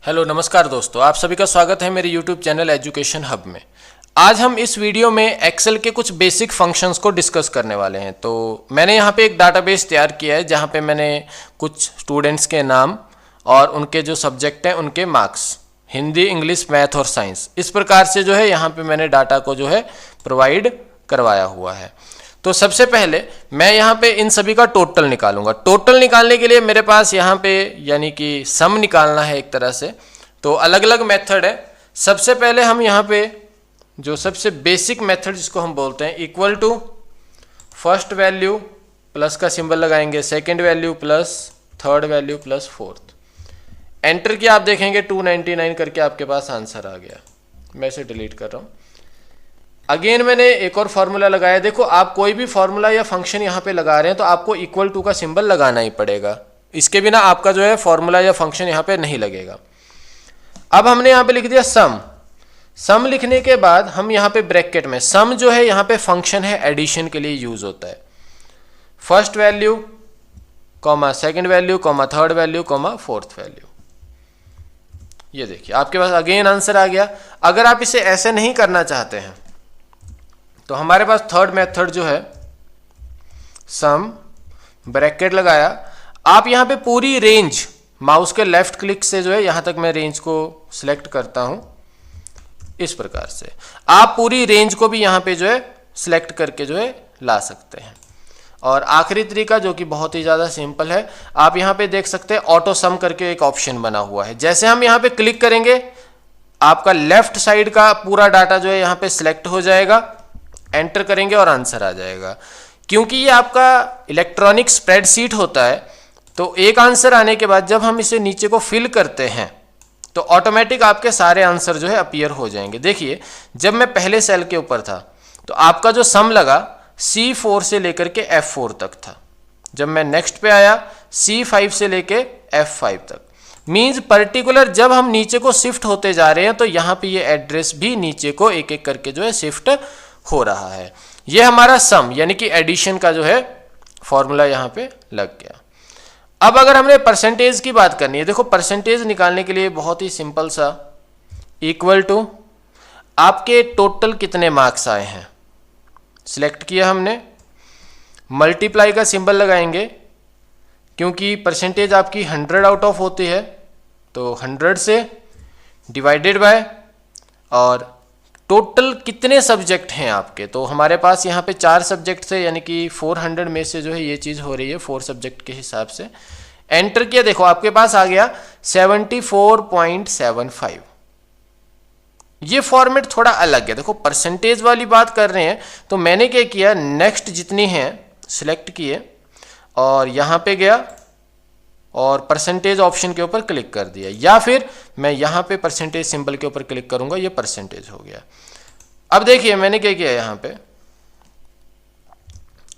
Hello नमस्कार दोस्तों, आप सभी का स्वागत है मेरे YouTube चैनल एजुकेशन हब में। आज हम इस वीडियो में एक्सेल के कुछ बेसिक फंक्शंस को डिस्कस करने वाले हैं। तो मैंने यहाँ पे एक डाटाबेस तैयार किया है जहाँ पे मैंने कुछ स्टूडेंट्स के नाम और उनके जो सब्जेक्ट हैं उनके मार्क्स, हिंदी, इंग्लिश, मैथ और साइंस, इस प्रकार से जो है यहाँ पे मैंने डाटा को जो है प्रोवाइड करवाया हुआ है। तो सबसे पहले मैं यहाँ पे इन सभी का टोटल निकालूंगा। टोटल निकालने के लिए मेरे पास यहाँ पे यानी कि सम निकालना है एक तरह से। तो अलग अलग मेथड है। सबसे पहले हम यहाँ पे जो सबसे बेसिक मेथड जिसको हम बोलते हैं, equal to first value plus का सिंबल लगाएंगे, second value plus third value plus fourth. Enter किया, आप देखेंगे 299 करके आपके पास आंसर आ गया। मैं इसे डिलीट कर रहा हूँ। अगेन मैंने एक और फॉर्मूला लगाया। देखो, आप कोई भी फॉर्मूला या फंक्शन यहाँ पे लगा रहे हैं तो आपको इक्वल टू का सिंबल लगाना ही पड़ेगा। इसके बिना आपका जो है फॉर्मूला या फंक्शन यहाँ पे नहीं लगेगा। अब हमने यहाँ पे लिख दिया सम। सम लिखने के बाद हम यहाँ पे ब्रैकेट में, सम जो है यहाँ पे फंक्शन है, एडिशन के लिए यूज होता है। First value comma second value comma third value comma fourth value. ये देखिए आपके पास अगेन आंसर आ गया। अगर आप इसे ऐसे नहीं करना चाहते हैं तो हमारे पास थर्ड मेथड जो है, सम ब्रैकेट लगाया, आप यहाँ पे पूरी रेंज माउस के लेफ्ट क्लिक से जो है यहाँ तक मैं रेंज को सिलेक्ट करता हूँ। इस प्रकार से आप पूरी रेंज को भी यहाँ पे जो है सिलेक्ट करके जो है ला सकते हैं। और आखिरी तरीका जो कि बहुत ही ज़्यादा सिंपल है, आप यहाँ पे देख सकते हैं ऑटो सम करके एक ऑप्शन बना हुआ है। जैसे हम यहाँ पे क्लिक करेंगे आपका लेफ्ट साइड का पूरा डाटा जो है यहाँ पे सिलेक्ट हो जाएगा। एंटर करेंगे और आंसर आ जाएगा। क्योंकि ये आपका इलेक्ट्रॉनिक स्प्रेडशीट होता है तो एक आंसर आने के बाद जब हम इसे नीचे को फिल करते हैं तो ऑटोमेटिक आपके सारे आंसर जो है अपीयर हो जाएंगे। देखिए, जब मैं पहले सेल के ऊपर था तो आपका जो सम लगा C4 से लेकर के F4 तक था। जब मैं नेक्स्ट पे आया C5 से लेके F5 तक। मीन्स पर्टिकुलर जब हम नीचे को शिफ्ट होते जा रहे हैं तो यहाँ पे ये एड्रेस भी नीचे को एक एक करके जो है शिफ्ट हो रहा है। ये हमारा सम यानी कि एडिशन का जो है फॉर्मूला यहाँ पे लग गया। अब अगर हमने परसेंटेज की बात करनी है, देखो परसेंटेज निकालने के लिए बहुत ही सिंपल सा, इक्वल टू आपके टोटल कितने मार्क्स आए हैं, सिलेक्ट किया हमने, मल्टीप्लाई का सिंबल लगाएंगे क्योंकि परसेंटेज आपकी 100 आउट ऑफ होती है तो 100 से डिवाइडेड बाय और टोटल कितने सब्जेक्ट हैं आपके। तो हमारे पास यहाँ पे 4 सब्जेक्ट थे यानी कि 400 में से जो है ये चीज़ हो रही है 4 सब्जेक्ट के हिसाब से। एंटर किया, देखो आपके पास आ गया 74.75। ये फॉर्मेट थोड़ा अलग है। देखो परसेंटेज वाली बात कर रहे हैं तो मैंने क्या किया, नेक्स्ट जितनी हैं सिलेक्ट किए और यहाँ पे गया और परसेंटेज ऑप्शन के ऊपर क्लिक कर दिया, या फिर मैं यहाँ पे परसेंटेज सिंबल के ऊपर क्लिक करूंगा, ये परसेंटेज हो गया। अब देखिए मैंने क्या किया, यहाँ पे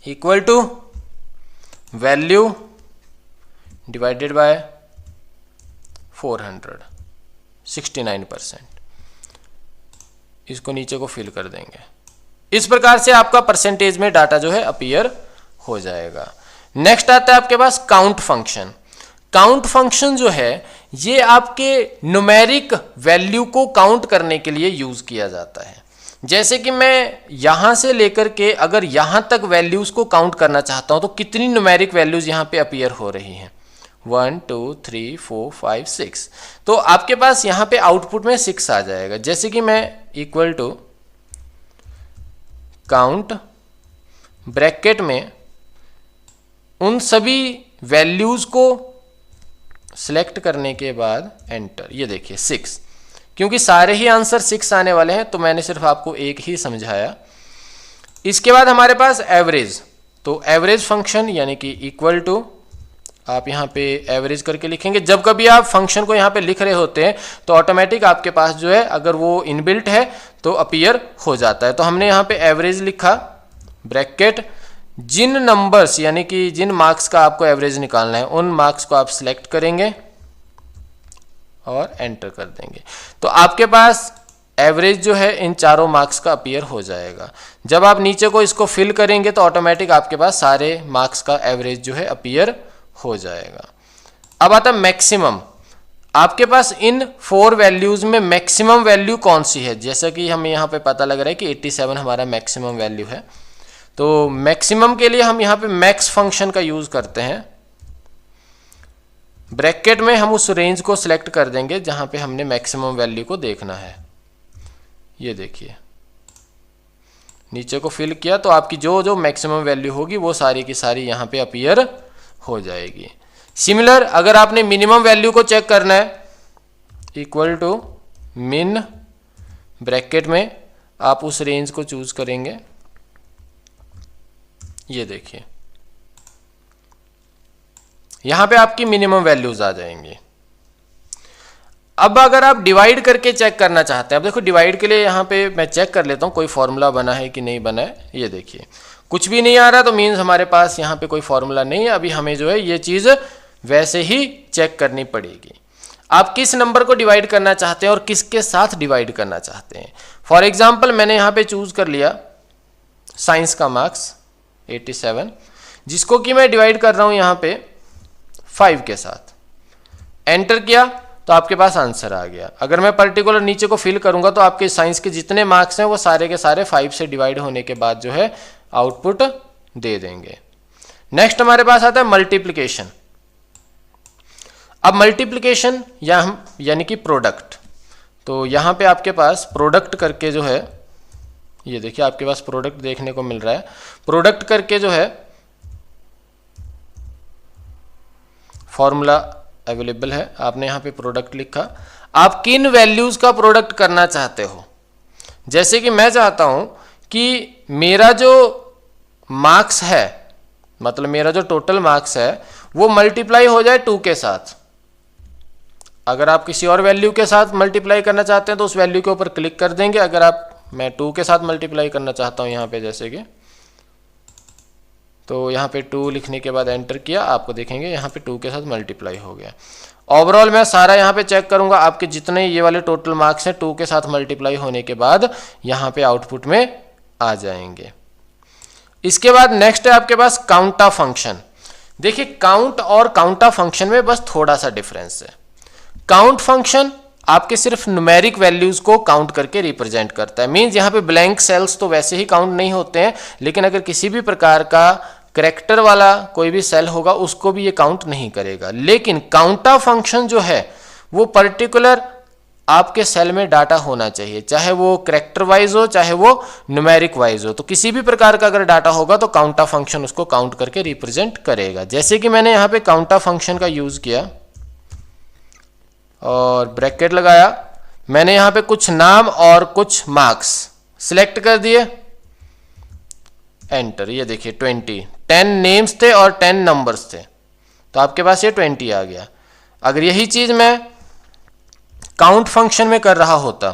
equal to value divided by 400, 69%। इसको नीचे को फिल कर देंगे। इस प्रकार से आपका परसेंटेज में डाटा जो है अपीयर हो जाएगा। नेक्स्ट आता है आपके पास काउंट फंक्शन। काउंट फंक्शन जो है ये आपके न्यूमेरिक वैल्यू को काउंट करने के लिए यूज किया जाता है। जैसे कि मैं यहां से लेकर के अगर यहां तक वैल्यूज को काउंट करना चाहता हूं तो कितनी न्यूमेरिक वैल्यूज यहां पे अपीयर हो रही हैं, 1 2 3 4 5 6। तो आपके पास यहां पे आउटपुट में 6 आ जाएगा। जैसे कि मैं इक्वल टू काउंट ब्रैकेट में उन सभी वैल्यूज को सिलेक्ट करने के बाद एंटर, ये देखिए 6, क्योंकि सारे ही आंसर 6 आने वाले हैं तो मैंने सिर्फ आपको एक ही समझाया। इसके बाद हमारे पास एवरेज। तो एवरेज फंक्शन यानी कि इक्वल टू, आप यहाँ पे एवरेज करके लिखेंगे। जब कभी आप फंक्शन को यहाँ पे लिख रहे होते हैं तो ऑटोमेटिक आपके पास जो है अगर वो इनबिल्ट है तो अपीयर हो जाता है। तो हमने यहाँ पे एवरेज लिखा, ब्रैकेट, जिन नंबर्स यानी कि जिन मार्क्स का आपको एवरेज निकालना है उन मार्क्स को आप सिलेक्ट करेंगे और एंटर कर देंगे। तो आपके पास एवरेज जो है इन चारों मार्क्स का अपीयर हो जाएगा। जब आप नीचे को इसको फिल करेंगे तो ऑटोमेटिक आपके पास सारे मार्क्स का एवरेज जो है अपीयर हो जाएगा। अब आता मैक्सिमम। आपके पास इन 4 वैल्यूज में मैक्सिमम वैल्यू कौन सी है। जैसा कि हमें यहाँ पे पता लग रहा है कि 87 हमारा मैक्सिमम वैल्यू है। तो मैक्सिमम के लिए हम यहाँ पे मैक्स फंक्शन का यूज करते हैं। ब्रैकेट में हम उस रेंज को सिलेक्ट कर देंगे जहां पे हमने मैक्सिमम वैल्यू को देखना है। ये देखिए, नीचे को फिल किया तो आपकी जो जो मैक्सिमम वैल्यू होगी वो सारी की सारी यहाँ पे अपीयर हो जाएगी। सिमिलर अगर आपने मिनिमम वैल्यू को चेक करना है, इक्वल टू मिन, ब्रैकेट में आप उस रेंज को चूज करेंगे। ये देखिए, यहां पे आपकी मिनिमम वैल्यूज आ जाएंगी। अब अगर आप डिवाइड करके चेक करना चाहते हैं, अब देखो डिवाइड के लिए यहाँ पे मैं चेक कर लेता हूँ कोई फॉर्मूला बना है कि नहीं बना है। ये देखिए, कुछ भी नहीं आ रहा तो मीन्स हमारे पास यहाँ पे कोई फॉर्मूला नहीं है। अभी हमें जो है ये चीज़ वैसे ही चेक करनी पड़ेगी। आप किस नंबर को डिवाइड करना चाहते हैं और किसके साथ डिवाइड करना चाहते हैं। फॉर एग्जाम्पल मैंने यहाँ पे चूज कर लिया साइंस का मार्क्स 87, जिसको कि मैं डिवाइड कर रहा हूँ यहाँ पे 5 के साथ। एंटर किया तो आपके पास आंसर आ गया। अगर मैं पर्टिकुलर नीचे को फिल करूंगा तो आपके साइंस के जितने मार्क्स हैं वो सारे के सारे 5 से डिवाइड होने के बाद जो है आउटपुट दे देंगे। नेक्स्ट हमारे पास आता है मल्टीप्लिकेशन। अब मल्टीप्लिकेशन यानी कि प्रोडक्ट, तो यहां पे आपके पास प्रोडक्ट करके जो है, ये देखिए आपके पास प्रोडक्ट देखने को मिल रहा है। प्रोडक्ट करके जो है फॉर्मूला अवेलेबल है। आपने यहाँ पे प्रोडक्ट लिखा, आप किन वैल्यूज का प्रोडक्ट करना चाहते हो। जैसे कि मैं चाहता हूं कि मेरा जो मार्क्स है, मतलब मेरा जो टोटल मार्क्स है वो मल्टीप्लाई हो जाए 2 के साथ। अगर आप किसी और वैल्यू के साथ मल्टीप्लाई करना चाहते हैं तो उस वैल्यू के ऊपर क्लिक कर देंगे। अगर मैं 2 के साथ मल्टीप्लाई करना चाहता हूं यहाँ पे जैसे कि, तो यहाँ पे 2 लिखने के बाद एंटर किया, आपको देखेंगे यहाँ पे 2 के साथ मल्टीप्लाई हो गया। ओवरऑल मैं सारा यहाँ पे चेक करूंगा, आपके जितने ये वाले टोटल मार्क्स हैं 2 के साथ मल्टीप्लाई होने के बाद यहाँ पे आउटपुट में आ जाएंगे। इसके बाद नेक्स्ट है आपके पास काउंटा फंक्शन। देखिए काउंट और काउंटा फंक्शन में बस थोड़ा सा डिफरेंस है। काउंट फंक्शन आपके सिर्फ न्यूमेरिक वैल्यूज को काउंट करके रिप्रेजेंट करता है। मींस यहाँ पे ब्लैंक सेल्स तो वैसे ही काउंट नहीं होते हैं, लेकिन अगर किसी भी प्रकार का करैक्टर वाला कोई भी सेल होगा उसको भी ये काउंट नहीं करेगा। लेकिन काउंटा फंक्शन जो है वो पर्टिकुलर आपके सेल में डाटा होना चाहिए, चाहे वो करैक्टर वाइज हो चाहे वो न्यूमेरिक वाइज हो। तो किसी भी प्रकार का अगर डाटा होगा तो काउंटा फंक्शन उसको काउंट करके रिप्रेजेंट करेगा। जैसे कि मैंने यहाँ पे काउंटा फंक्शन का यूज किया और ब्रैकेट लगाया, मैंने यहाँ पे कुछ नाम और कुछ मार्क्स सिलेक्ट कर दिए, एंटर। ये देखिए 10 नेम्स थे और 10 नंबर्स थे, तो आपके पास ये 20 आ गया। अगर यही चीज मैं काउंट फंक्शन में कर रहा होता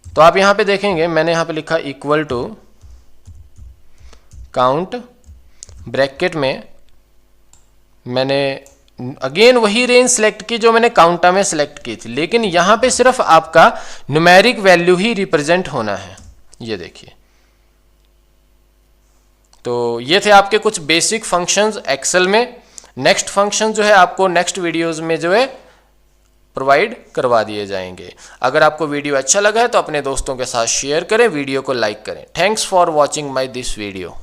तो आप यहां पे देखेंगे मैंने यहां पे लिखा इक्वल टू काउंट, ब्रैकेट में मैंने अगेन वही रेंज सिलेक्ट की जो मैंने काउंटा में सिलेक्ट की थी, लेकिन यहां पे सिर्फ आपका न्यूमेरिक वैल्यू ही रिप्रेजेंट होना है। ये देखिए, तो ये थे आपके कुछ बेसिक फंक्शंस एक्सेल में। नेक्स्ट फंक्शन जो है आपको नेक्स्ट वीडियोस में जो है प्रोवाइड करवा दिए जाएंगे। अगर आपको वीडियो अच्छा लगा है तो अपने दोस्तों के साथ शेयर करें, वीडियो को लाइक करें। Thanks for watching my this video.